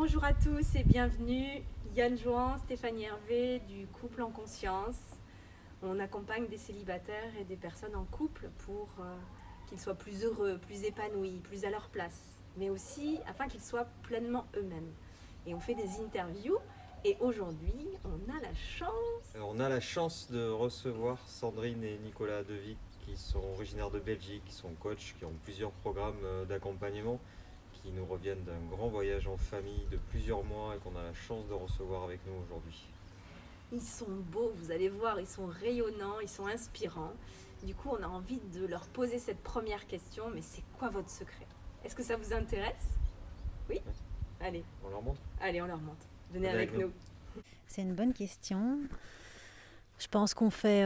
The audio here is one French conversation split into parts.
Bonjour à tous et bienvenue. Yann Jouan, Stéphanie Hervé du Couple en Conscience. On accompagne des célibataires et des personnes en couple pour qu'ils soient plus heureux, plus épanouis, plus à leur place, mais aussi afin qu'ils soient pleinement eux-mêmes. Et on fait des interviews et aujourd'hui, on a la chance... On a la chance de recevoir Sandrine et Nicolas Devic qui sont originaires de Belgique, qui sont coachs, qui ont plusieurs programmes d'accompagnement, qui nous reviennent d'un grand voyage en famille de plusieurs mois et qu'on a la chance de recevoir avec nous aujourd'hui. Ils sont beaux, vous allez voir, ils sont rayonnants, ils sont inspirants. Du coup, on a envie de leur poser cette première question, mais c'est quoi votre secret? Est-ce que ça vous intéresse? Oui? Allez. On leur montre? Allez, on leur montre. Venez avec nous. C'est une bonne question. Je pense qu'on fait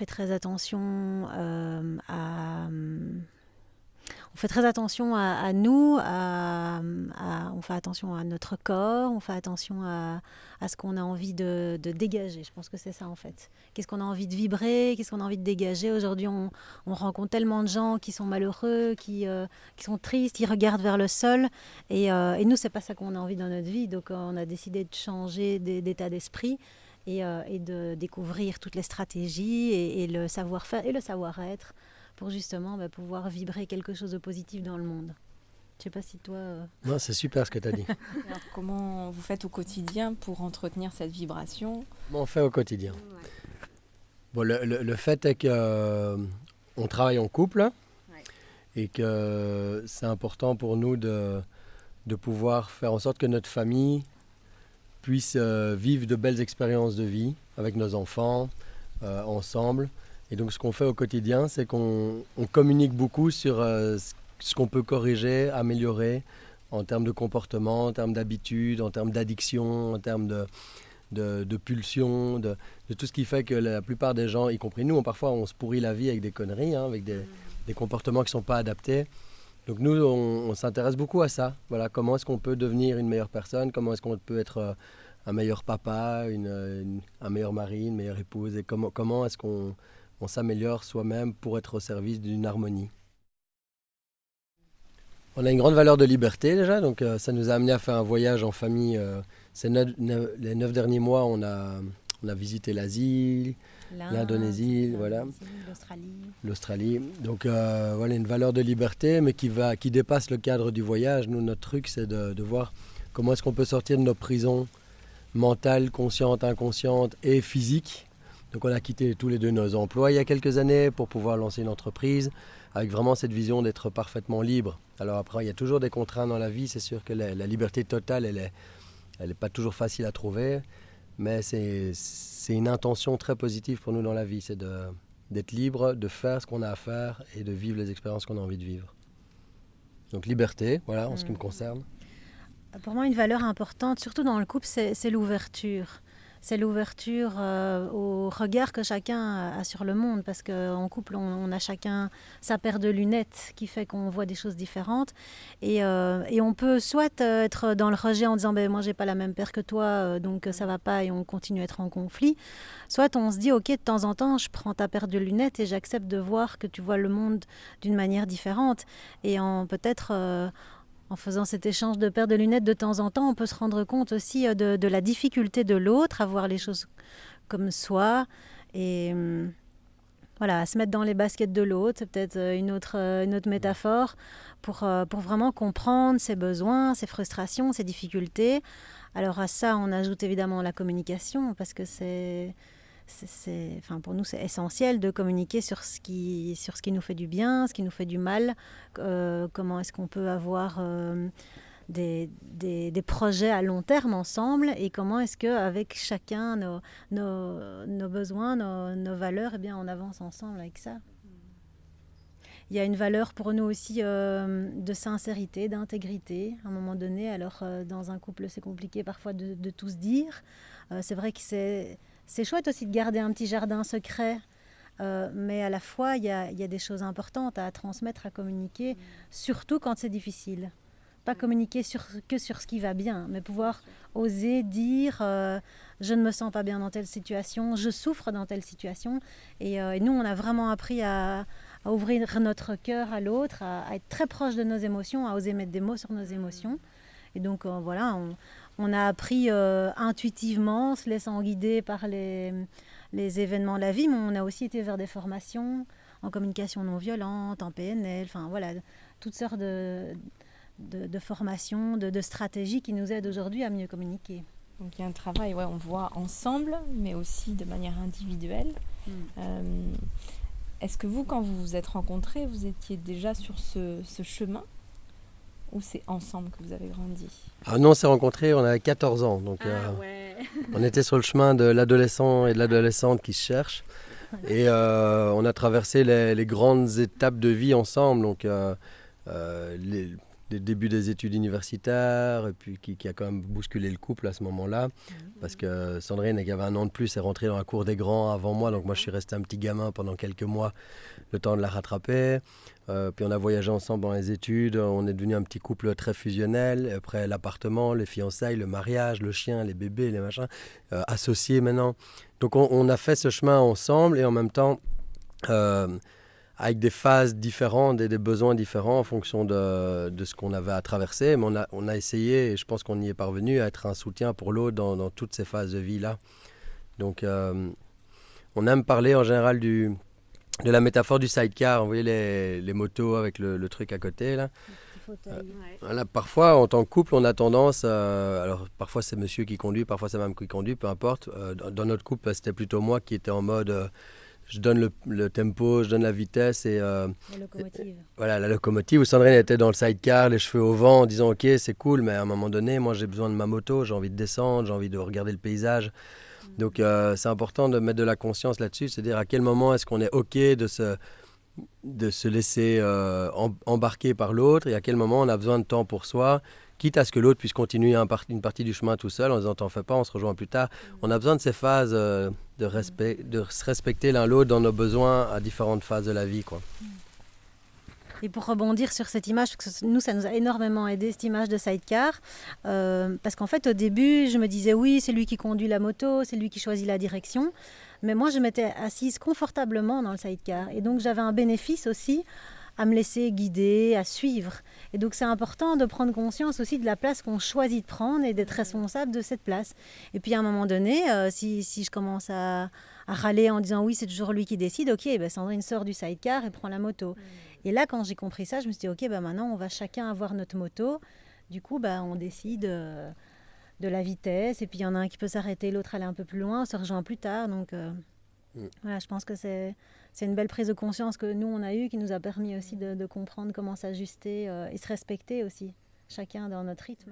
très attention on fait très attention à nous, on fait attention à notre corps, on fait attention à ce qu'on a envie de dégager. Je pense que c'est ça en fait. Qu'est-ce qu'on a envie de vibrer, qu'est-ce qu'on a envie de dégager. Aujourd'hui, on rencontre tellement de gens qui sont malheureux, qui sont tristes, qui regardent vers le sol. Et nous, c'est pas ça qu'on a envie dans notre vie. Donc, on a décidé de changer d'état d'esprit. Et de découvrir toutes les stratégies et le savoir-faire et le savoir-être pour justement pouvoir vibrer quelque chose de positif dans le monde. Je ne sais pas si toi... Non, c'est super ce que tu as dit. Alors, comment vous faites au quotidien pour entretenir cette vibration? Comment on fait au quotidien? Bon, le fait est qu'on travaille en couple et que c'est important pour nous de pouvoir faire en sorte que notre famille puisse vivre de belles expériences de vie avec nos enfants, ensemble. Et donc ce qu'on fait au quotidien, c'est qu'on communique beaucoup sur ce qu'on peut corriger, améliorer en termes de comportement, en termes d'habitude, en termes d'addiction, en termes de pulsion, de tout ce qui fait que la plupart des gens, y compris nous, parfois on se pourrit la vie avec des conneries, avec des comportements qui ne sont pas adaptés. Donc nous, on s'intéresse beaucoup à ça. Voilà, comment est-ce qu'on peut devenir une meilleure personne, comment est-ce qu'on peut être un meilleur papa, un meilleur mari, une meilleure épouse, et comment est-ce qu'on s'améliore soi-même pour être au service d'une harmonie. On a une grande valeur de liberté déjà, donc ça nous a amené à faire un voyage en famille. Les 9 derniers mois, on a visité l'Asie, l'Indonésie, voilà, l'Australie. Donc voilà, une valeur de liberté, mais qui dépasse le cadre du voyage. Nous, notre truc, c'est de voir comment est-ce qu'on peut sortir de nos prisons mentales, conscientes, inconscientes et physiques. Donc on a quitté tous les deux nos emplois il y a quelques années pour pouvoir lancer une entreprise avec vraiment cette vision d'être parfaitement libre. Alors après, il y a toujours des contraintes dans la vie. C'est sûr que la liberté totale, elle est pas toujours facile à trouver. Mais c'est une intention très positive pour nous dans la vie. C'est d'être libre, de faire ce qu'on a à faire et de vivre les expériences qu'on a envie de vivre. Donc liberté, voilà, en ce qui me concerne. Pour moi, une valeur importante, surtout dans le couple, c'est l'ouverture. C'est l'ouverture au regard que chacun a sur le monde, parce qu'en couple, on a chacun sa paire de lunettes qui fait qu'on voit des choses différentes. Et on peut soit être dans le rejet en disant moi, j'ai pas la même paire que toi, donc ça va pas, et on continue à être en conflit. Soit on se dit, ok, de temps en temps, je prends ta paire de lunettes et j'accepte de voir que tu vois le monde d'une manière différente. Et en faisant cet échange de paires de lunettes de temps en temps, on peut se rendre compte aussi de la difficulté de l'autre à voir les choses comme soi. Et voilà, à se mettre dans les baskets de l'autre, c'est peut-être une autre métaphore pour vraiment comprendre ses besoins, ses frustrations, ses difficultés. Alors à ça, on ajoute évidemment la communication, parce que pour nous, c'est essentiel de communiquer sur ce qui nous fait du bien, ce qui nous fait du mal, comment est-ce qu'on peut avoir des projets à long terme ensemble, et comment est-ce qu'avec chacun nos besoins, nos valeurs, eh bien, on avance ensemble avec ça. Il y a une valeur pour nous aussi de sincérité, d'intégrité, à un moment donné. Alors, dans un couple, c'est compliqué parfois de tout se dire. C'est vrai que c'est chouette aussi de garder un petit jardin secret, mais à la fois, il y a des choses importantes à transmettre, à communiquer, surtout quand c'est difficile. Pas communiquer que sur ce qui va bien, mais pouvoir oser dire je ne me sens pas bien dans telle situation, je souffre dans telle situation. Et nous, on a vraiment appris à ouvrir notre cœur à l'autre, à être très proche de nos émotions, à oser mettre des mots sur nos émotions. Et donc voilà, on a appris intuitivement, en se laissant guider par les événements de la vie, mais on a aussi été vers des formations en communication non violente, en PNL, enfin voilà, toutes sortes de formations, de stratégies qui nous aident aujourd'hui à mieux communiquer. Donc il y a un travail, on voit ensemble, mais aussi de manière individuelle. Est-ce que vous, quand vous vous êtes rencontrés, vous étiez déjà sur ce chemin, ou c'est ensemble que vous avez grandi? Nous, on s'est rencontrés, on avait 14 ans, donc on était sur le chemin de l'adolescent et de l'adolescente qui se cherchent. Et on a traversé les grandes étapes de vie ensemble, donc les débuts des études universitaires, et puis qui a quand même bousculé le couple à ce moment-là, parce que Sandrine, qui avait 1 an de plus, est rentrée dans la cour des grands avant moi, donc moi je suis resté un petit gamin pendant quelques mois, le temps de la rattraper. Puis on a voyagé ensemble dans les études, on est devenu un petit couple très fusionnel, après l'appartement, les fiançailles, le mariage, le chien, les bébés, les machins, associés maintenant. Donc on a fait ce chemin ensemble, et en même temps avec des phases différentes et des besoins différents en fonction de ce qu'on avait à traverser. Mais on a essayé, et je pense qu'on y est parvenu, à être un soutien pour l'autre dans toutes ces phases de vie-là. Donc on aime parler en général de la métaphore du sidecar. Vous voyez les motos avec le truc à côté là. Voilà, parfois en tant que couple on a tendance, alors parfois c'est monsieur qui conduit, parfois c'est madame qui conduit, peu importe. Dans notre couple c'était plutôt moi qui étais en mode je donne le tempo, je donne la vitesse et la locomotive. Voilà, la locomotive, où Sandrine était dans le sidecar, les cheveux au vent, en disant ok c'est cool, mais à un moment donné moi j'ai besoin de ma moto, j'ai envie de descendre, j'ai envie de regarder le paysage. Donc c'est important de mettre de la conscience là-dessus, c'est-à-dire à quel moment est-ce qu'on est ok de se laisser embarquer par l'autre, et à quel moment on a besoin de temps pour soi, quitte à ce que l'autre puisse continuer une partie du chemin tout seul en disant t'en fais pas, on se rejoint plus tard. On a besoin de ces phases de se respecter l'un l'autre dans nos besoins à différentes phases de la vie, quoi. Et pour rebondir sur cette image, parce que nous, ça nous a énormément aidé, cette image de sidecar, parce qu'en fait, au début, je me disais, oui, c'est lui qui conduit la moto, c'est lui qui choisit la direction, mais moi, je m'étais assise confortablement dans le sidecar, et donc j'avais un bénéfice aussi à me laisser guider, à suivre. Et donc, c'est important de prendre conscience aussi de la place qu'on choisit de prendre et d'être responsable de cette place. Et puis, à un moment donné, si je commence à râler en disant, oui, c'est toujours lui qui décide, ok, ben Sandrine sort du sidecar et prend la moto. Et là, quand j'ai compris ça, je me suis dit, ok, maintenant, on va chacun avoir notre moto. Du coup, on décide de la vitesse. Et puis, il y en a un qui peut s'arrêter, l'autre aller un peu plus loin, on se rejoint plus tard. Donc, voilà, je pense que c'est une belle prise de conscience que nous, on a eue, qui nous a permis aussi de comprendre comment s'ajuster et se respecter aussi, chacun dans notre rythme.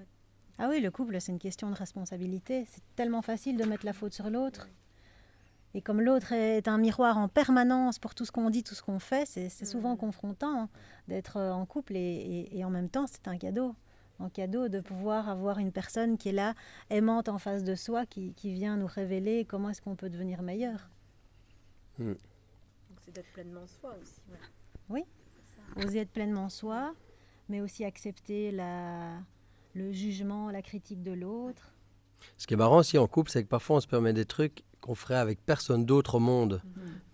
Ah oui, le couple, c'est une question de responsabilité. C'est tellement facile de mettre la faute sur l'autre. Et comme l'autre est un miroir en permanence pour tout ce qu'on dit, tout ce qu'on fait, c'est souvent confrontant d'être en couple. Et en même temps, c'est un cadeau. Un cadeau de pouvoir avoir une personne qui est là, aimante en face de soi, qui vient nous révéler comment est-ce qu'on peut devenir meilleur. Donc c'est d'être pleinement soi aussi. Ouais. Oui, oser être pleinement soi, mais aussi accepter le jugement, la critique de l'autre. Ce qui est marrant aussi en couple, c'est que parfois on se permet des trucs qu'on ferait avec personne d'autre au monde,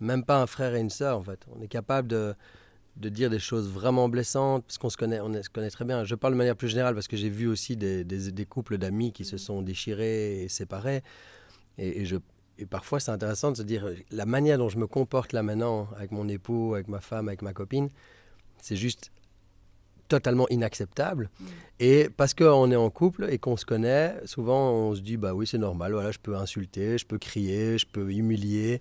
même pas un frère et une sœur en fait. On est capable de dire des choses vraiment blessantes, parce qu'on se connaît très bien. Je parle de manière plus générale parce que j'ai vu aussi des couples d'amis qui se sont déchirés et séparés. Et parfois, c'est intéressant de se dire, la manière dont je me comporte là maintenant, avec mon époux, avec ma femme, avec ma copine, c'est juste totalement inacceptable. Et parce qu'on est en couple et qu'on se connaît, souvent on se dit, bah oui, c'est normal, voilà, je peux insulter, je peux crier, je peux humilier.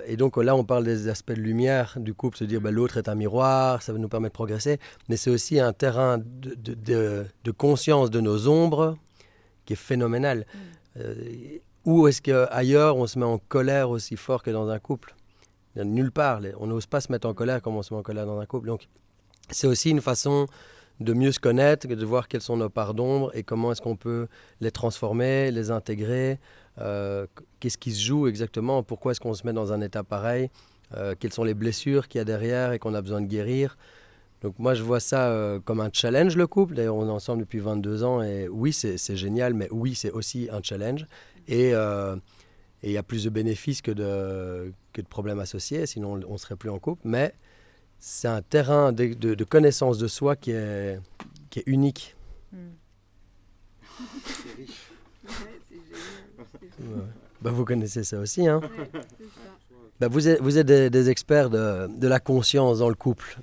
Et donc là, on parle des aspects de lumière du couple, se dire, bah, l'autre est un miroir, ça va nous permettre de progresser. Mais c'est aussi un terrain de conscience de nos ombres qui est phénoménal. Où est-ce qu'ailleurs, on se met en colère aussi fort que dans un couple? Nulle part. On n'ose pas se mettre en colère comme on se met en colère dans un couple. Donc, c'est aussi une façon de mieux se connaître, de voir quelles sont nos parts d'ombre et comment est-ce qu'on peut les transformer, les intégrer. Qu'est-ce qui se joue exactement? Pourquoi est-ce qu'on se met dans un état pareil? Quelles sont les blessures qu'il y a derrière et qu'on a besoin de guérir? Donc moi, je vois ça comme un challenge, le couple. D'ailleurs, on est ensemble depuis 22 ans et oui, c'est génial, mais oui, c'est aussi un challenge. Et il y a plus de bénéfices que de problèmes associés, sinon on ne serait plus en couple. Mais c'est un terrain de connaissance de soi qui est unique. C'est riche. Ouais, c'est génial. Ouais. Bah, vous connaissez ça aussi, hein? Ouais, c'est ça. Bah, vous êtes des experts de la conscience dans le couple.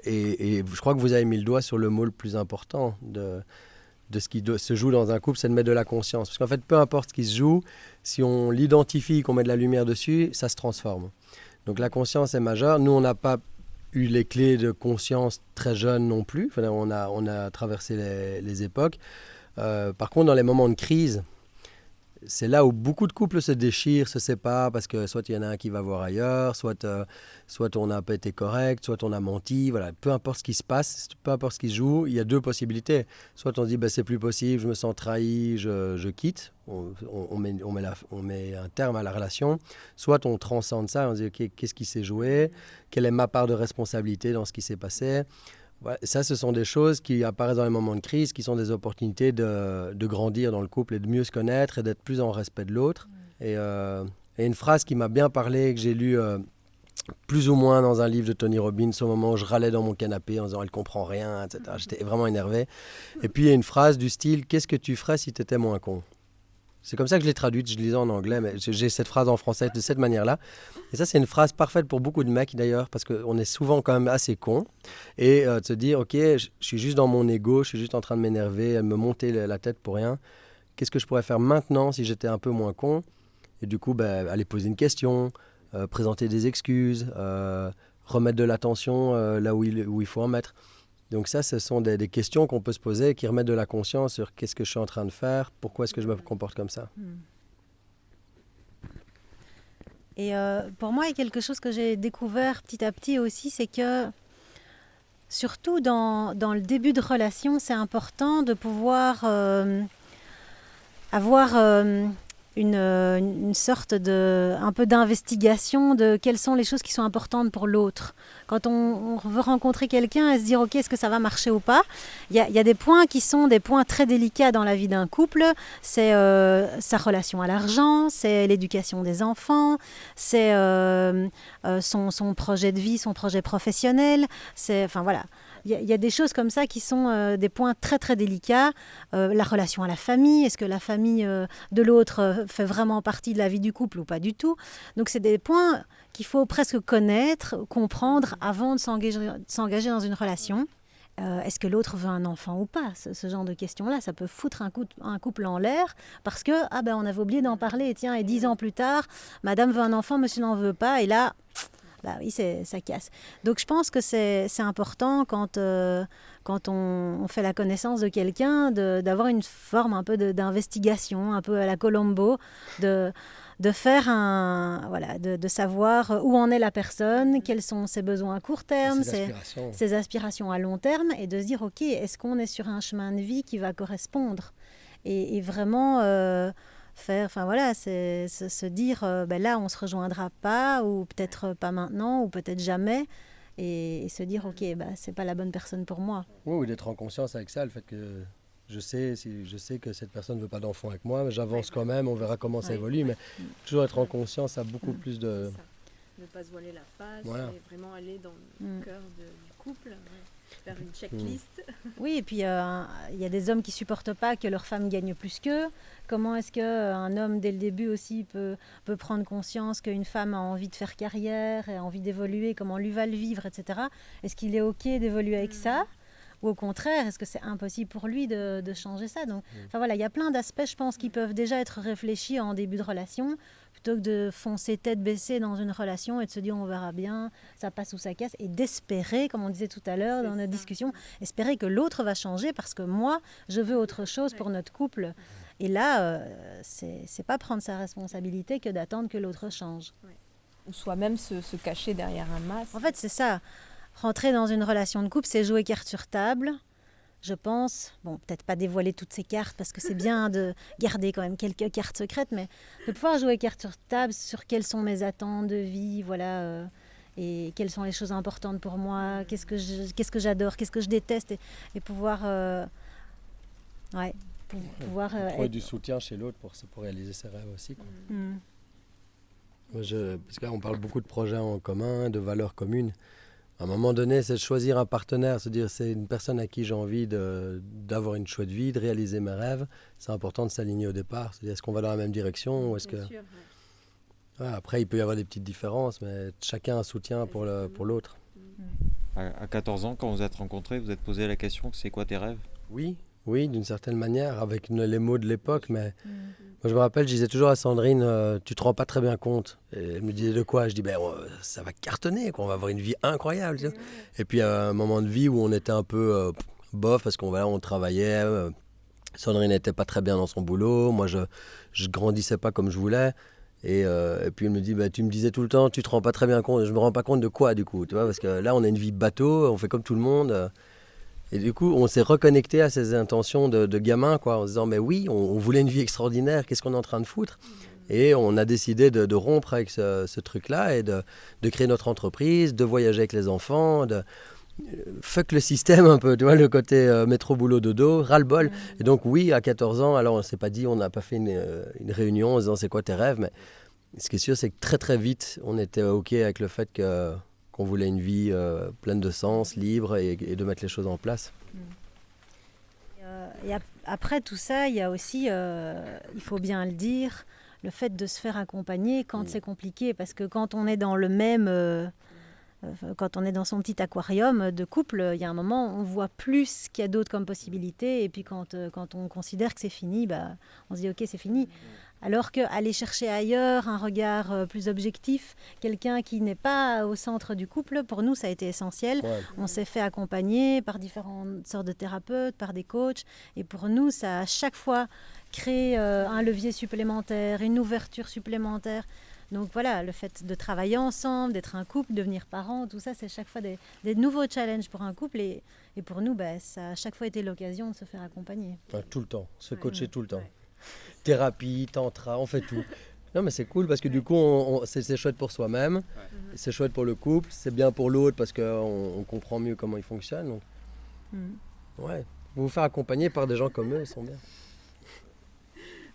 Et je crois que vous avez mis le doigt sur le mot le plus important de ce qui se joue dans un couple, c'est de mettre de la conscience. Parce qu'en fait, peu importe ce qui se joue, si on l'identifie, qu'on met de la lumière dessus, ça se transforme. Donc la conscience est majeure. Nous, on n'a pas eu les clés de conscience très jeunes non plus. Enfin, on a traversé les époques. Par contre, dans les moments de crise, c'est là où beaucoup de couples se déchirent, se séparent, parce que soit il y en a un qui va voir ailleurs, soit on n'a pas été correct, soit on a menti. Voilà. Peu importe ce qui se passe, peu importe ce qui se joue, il y a deux possibilités. Soit on se dit c'est plus possible, je me sens trahi, je quitte, on met un terme à la relation. Soit on transcende ça, on se dit qu'est-ce qui s'est joué, quelle est ma part de responsabilité dans ce qui s'est passé. Voilà, ça, ce sont des choses qui apparaissent dans les moments de crise, qui sont des opportunités de grandir dans le couple et de mieux se connaître et d'être plus en respect de l'autre. Et une phrase qui m'a bien parlé, que j'ai lue plus ou moins dans un livre de Tony Robbins, au moment où je râlais dans mon canapé en disant « elle comprend rien », etc. J'étais vraiment énervé. Et puis il y a une phrase du style « qu'est-ce que tu ferais si tu étais moins con ?» C'est comme ça que je l'ai traduite, je lisais en anglais, mais j'ai cette phrase en français de cette manière-là. Et ça, c'est une phrase parfaite pour beaucoup de mecs d'ailleurs, parce qu'on est souvent quand même assez cons. Et de se dire, ok, je suis juste dans mon ego, je suis juste en train de m'énerver, me monter la tête pour rien. Qu'est-ce que je pourrais faire maintenant si j'étais un peu moins con? Et du coup, aller poser une question, présenter des excuses, remettre de l'attention là où il faut en mettre. Donc ça, ce sont des questions qu'on peut se poser qui remettent de la conscience sur qu'est-ce que je suis en train de faire, pourquoi est-ce que je me comporte comme ça. Et pour moi, il y a quelque chose que j'ai découvert petit à petit aussi, c'est que surtout dans le début de relation, c'est important de pouvoir avoir une sorte un peu d'investigation de quelles sont les choses qui sont importantes pour l'autre. Quand on veut rencontrer quelqu'un et se dire ok, est-ce que ça va marcher ou pas, il y a des points qui sont des points très délicats dans la vie d'un couple. C'est sa relation à l'argent, c'est l'éducation des enfants, c'est son projet de vie, son projet professionnel, enfin voilà. Il y a des choses comme ça qui sont des points très très délicats. La relation à la famille, est-ce que la famille de l'autre fait vraiment partie de la vie du couple ou pas du tout? Donc c'est des points qu'il faut presque connaître, comprendre avant de s'engager dans une relation. Est-ce que l'autre veut un enfant ou pas? Ce genre de questions-là, ça peut foutre un couple en l'air parce que on avait oublié d'en parler et tiens, et 10 ans plus tard, madame veut un enfant, monsieur n'en veut pas, et là... oui, ça casse. Donc je pense que c'est important quand on fait la connaissance de quelqu'un d'avoir une forme un peu d'investigation, un peu à la Colombo, de faire de savoir où en est la personne, quels sont ses besoins à court terme, ses aspirations à long terme, et de se dire ok, est-ce qu'on est sur un chemin de vie qui va correspondre et vraiment c'est se dire là on se rejoindra pas, ou peut-être pas maintenant, ou peut-être jamais, et se dire ok, c'est pas la bonne personne pour moi. Oui, ou d'être en conscience avec ça, le fait que je sais que cette personne ne veut pas d'enfant avec moi, mais j'avance quand même, on verra comment ça évolue, mais toujours être en conscience, ça a beaucoup plus de... Ne pas se voiler la face, et vraiment aller dans le cœur du couple, faire une checklist. Oui, et puis il y a des hommes qui supportent pas que leur femme gagne plus qu'eux. Comment est-ce qu'un homme, dès le début aussi, peut prendre conscience qu'une femme a envie de faire carrière, et a envie d'évoluer, comment lui va le vivre, etc. Est-ce qu'il est OK d'évoluer avec ça? Ou au contraire, est-ce que c'est impossible pour lui de changer ça? Donc, il y a plein d'aspects, je pense, qui peuvent déjà être réfléchis en début de relation, plutôt que de foncer tête baissée dans une relation et de se dire on verra bien, ça passe ou ça casse, et d'espérer, comme on disait tout à l'heure dans notre discussion, espérer que l'autre va changer parce que moi, je veux autre chose pour notre couple. Et là, c'est pas prendre sa responsabilité que d'attendre que l'autre change. Ou soi-même se cacher derrière un masque. En fait, c'est ça. Rentrer dans une relation de couple, c'est jouer carte sur table, je pense. Bon, peut-être pas dévoiler toutes ces cartes, parce que c'est bien de garder quand même quelques cartes secrètes, mais de pouvoir jouer carte sur table sur quelles sont mes attentes de vie, et quelles sont les choses importantes pour moi, qu'est-ce que j'adore, qu'est-ce que je déteste, et pouvoir... pouvoir trouver du soutien chez l'autre pour réaliser ses rêves aussi, quoi. Parce que là, on parle beaucoup de projets en commun, de valeurs communes. À un moment donné, c'est de choisir un partenaire, se dire c'est une personne à qui j'ai envie d'avoir une chouette vie, de réaliser mes rêves. C'est important de s'aligner au départ. C'est-à-dire, est-ce qu'on va dans la même direction ou est-ce que... Bien sûr, ouais. Ouais, après, il peut y avoir des petites différences, mais chacun a un soutien pour l'autre. À 14 ans, quand vous êtes rencontrés, vous êtes posé la question que c'est quoi tes rêves? Oui, d'une certaine manière, avec les mots de l'époque, mais moi je me rappelle, je disais toujours à Sandrine, tu te rends pas très bien compte. Et elle me disait de quoi? Je dis, ça va cartonner, quoi. On va avoir une vie incroyable. Tu sais. Et puis à un moment de vie où on était un peu bof, parce on travaillait, Sandrine n'était pas très bien dans son boulot, moi je grandissais pas comme je voulais. Et puis elle me dit, tu me disais tout le temps, tu te rends pas très bien compte. Je me rends pas compte de quoi du coup, tu vois, parce que là on a une vie bateau, on fait comme tout le monde. Et du coup, on s'est reconnecté à ces intentions de gamin, quoi, en se disant, mais oui, on voulait une vie extraordinaire, qu'est-ce qu'on est en train de foutre? Et on a décidé de rompre avec ce truc-là et de créer notre entreprise, de voyager avec les enfants, fuck le système un peu, tu vois, le côté métro, boulot, dodo, ras-le-bol. Et donc oui, à 14 ans, alors on ne s'est pas dit, on n'a pas fait une réunion en se disant, c'est quoi tes rêves? Mais ce qui est sûr, c'est que très très vite, on était OK avec le fait qu'on voulait une vie pleine de sens, libre et de mettre les choses en place. Et après tout ça, il y a aussi, il faut bien le dire, le fait de se faire accompagner quand c'est compliqué. Parce que quand on est dans le même... quand on est dans son petit aquarium de couple, il y a un moment, on voit plus qu'il y a d'autres comme possibilités. Et puis quand on considère que c'est fini, on se dit OK, c'est fini. Alors qu'aller chercher ailleurs un regard plus objectif, quelqu'un qui n'est pas au centre du couple, pour nous, ça a été essentiel. Ouais. On s'est fait accompagner par différentes sortes de thérapeutes, par des coachs. Et pour nous, ça a à chaque fois créé un levier supplémentaire, une ouverture supplémentaire. Donc voilà, le fait de travailler ensemble, d'être un couple, devenir parents, tout ça, c'est chaque fois des nouveaux challenges pour un couple. Et pour nous, ça a chaque fois été l'occasion de se faire accompagner. Ouais, tout le temps, se coacher tout le temps. Ouais. Thérapie, tantra, on fait tout. Non mais c'est cool parce que du coup, c'est chouette pour soi-même, c'est chouette pour le couple, c'est bien pour l'autre parce qu'on comprend mieux comment il fonctionne. Donc... Ouais, vous faire accompagner par des gens comme eux, ils sont bien.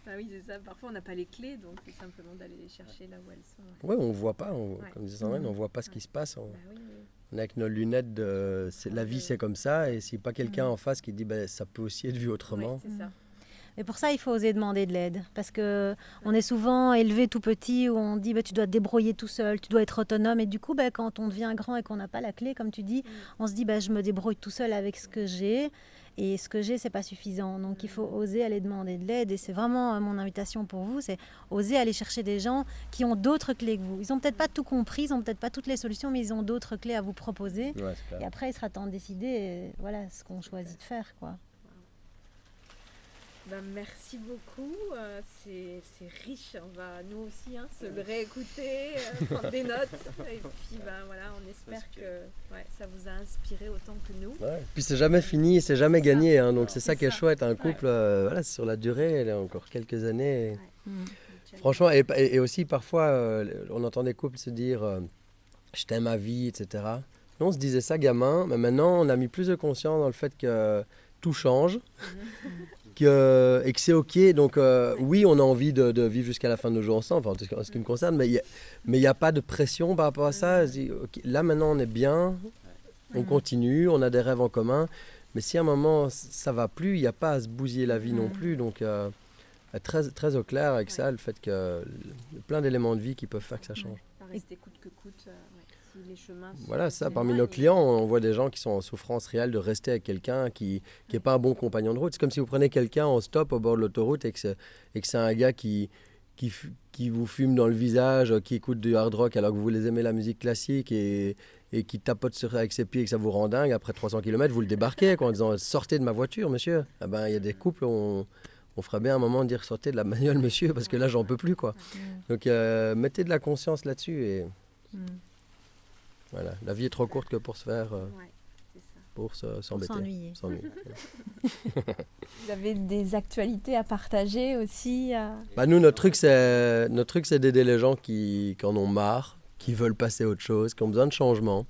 Bah oui, c'est ça. Parfois, on n'a pas les clés, donc c'est simplement d'aller les chercher là où elles sont. Oui, on ne voit pas, comme disait Sandrine, on ne voit pas ce qui se passe. On est avec nos lunettes de la vie, c'est comme ça, et s'il n'y a pas quelqu'un en face qui dit ça peut aussi être vu autrement. Oui, c'est ça. Et pour ça, il faut oser demander de l'aide. Parce qu'on est souvent élevé tout petit où on dit tu dois te débrouiller tout seul, tu dois être autonome. Et du coup, quand on devient grand et qu'on n'a pas la clé, comme tu dis, on se dit je me débrouille tout seul avec ce que j'ai. Et ce que j'ai, c'est pas suffisant. Donc il faut oser aller demander de l'aide. Et c'est vraiment mon invitation pour vous, c'est oser aller chercher des gens qui ont d'autres clés que vous. Ils n'ont peut-être pas tout compris, ils n'ont peut-être pas toutes les solutions, mais ils ont d'autres clés à vous proposer. Ouais, et après, il sera temps de décider ce qu'on choisit de faire, quoi. Merci beaucoup, c'est riche, on va nous aussi se le réécouter, prendre des notes et puis on espère que ça vous a inspiré autant que nous. Ouais. Puis c'est jamais fini, c'est jamais gagné, donc c'est ça qui est chouette, un couple, sur la durée, elle a encore quelques années. Ouais. Franchement, et aussi parfois on entend des couples se dire je t'aime ma vie, etc. Nous on se disait ça gamin, mais maintenant on a mis plus de conscience dans le fait que tout change. Et que c'est OK. Donc oui, on a envie de vivre jusqu'à la fin de nos jours ensemble, enfin, en ce qui me concerne, mais il n'y a pas de pression par rapport à ça. Okay, là, maintenant, on est bien, on continue, on a des rêves en commun. Mais si à un moment, ça ne va plus, il n'y a pas à se bousiller la vie non plus. Donc, très, très au clair avec ça, le fait qu'il y a plein d'éléments de vie qui peuvent faire que ça change. Pas rester coûte que coûte. Les chemins voilà, ça, parmi nos clients, on voit des gens qui sont en souffrance réelle de rester avec quelqu'un qui n'est pas un bon compagnon de route. C'est comme si vous prenez quelqu'un en stop au bord de l'autoroute et que c'est un gars qui vous fume dans le visage, qui écoute du hard rock alors que vous les aimez la musique classique et qui tapote avec ses pieds et que ça vous rend dingue. Après 300 km, vous le débarquez en disant « Sortez de ma voiture, monsieur ». Il y a des couples, on ferait bien un moment de dire « Sortez de la bagnole, monsieur, parce que là, j'en peux plus. » quoi. Donc, mettez de la conscience là-dessus et... Voilà, la vie est trop courte que pour se faire, pour s'embêter. Pour s'ennuyer. Vous avez des actualités à partager aussi Nous, notre truc, c'est d'aider les gens qui en ont marre, qui veulent passer à autre chose, qui ont besoin de changement.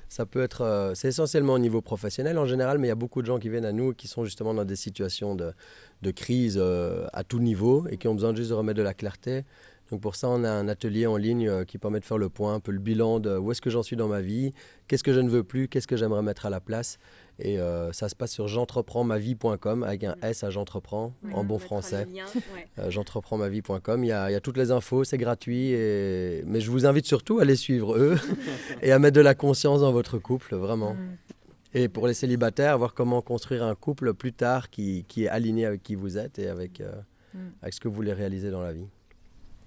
Ça peut être, c'est essentiellement au niveau professionnel en général, mais il y a beaucoup de gens qui viennent à nous qui sont justement dans des situations de crise à tout niveau et qui ont besoin juste de remettre de la clarté. Donc pour ça, on a un atelier en ligne qui permet de faire le point, un peu le bilan de où est-ce que j'en suis dans ma vie, qu'est-ce que je ne veux plus, qu'est-ce que j'aimerais mettre à la place. Et ça se passe sur j'entreprends-ma-vie.com avec un S à j'entreprends en bon français. J'entreprends-ma-vie.com. Il y a toutes les infos, c'est gratuit. Mais je vous invite surtout à les suivre eux et à mettre de la conscience dans votre couple, vraiment. Et pour les célibataires, à voir comment construire un couple plus tard qui est aligné avec qui vous êtes et avec ce que vous voulez réaliser dans la vie.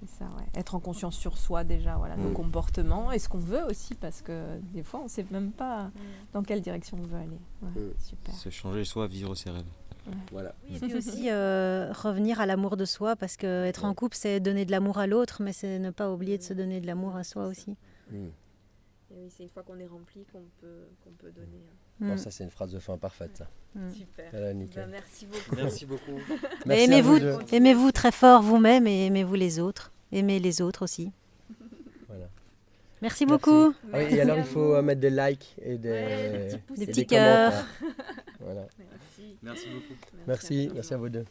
C'est ça, ouais. Être en conscience sur soi déjà, voilà, nos comportements et ce qu'on veut aussi, parce que des fois on ne sait même pas dans quelle direction on veut aller. Ouais, super. Se changer soi, vivre ses rêves. Ouais. Voilà. Oui, et puis aussi revenir à l'amour de soi, parce que être en couple, c'est donner de l'amour à l'autre, mais c'est ne pas oublier de se donner de l'amour à soi aussi. Et oui, c'est une fois qu'on est rempli qu'on peut donner. Bon, ça, c'est une phrase de fin parfaite. Ça. Super. Voilà, nickel. Merci beaucoup. Merci beaucoup. Mais aimez-vous très fort vous-même et aimez-vous les autres. Aimez les autres aussi. Voilà. Merci beaucoup. Ah oui, et alors, il faut mettre des likes et des des petits cœurs. commentaires. Voilà. Merci. Merci beaucoup. Merci à vous deux.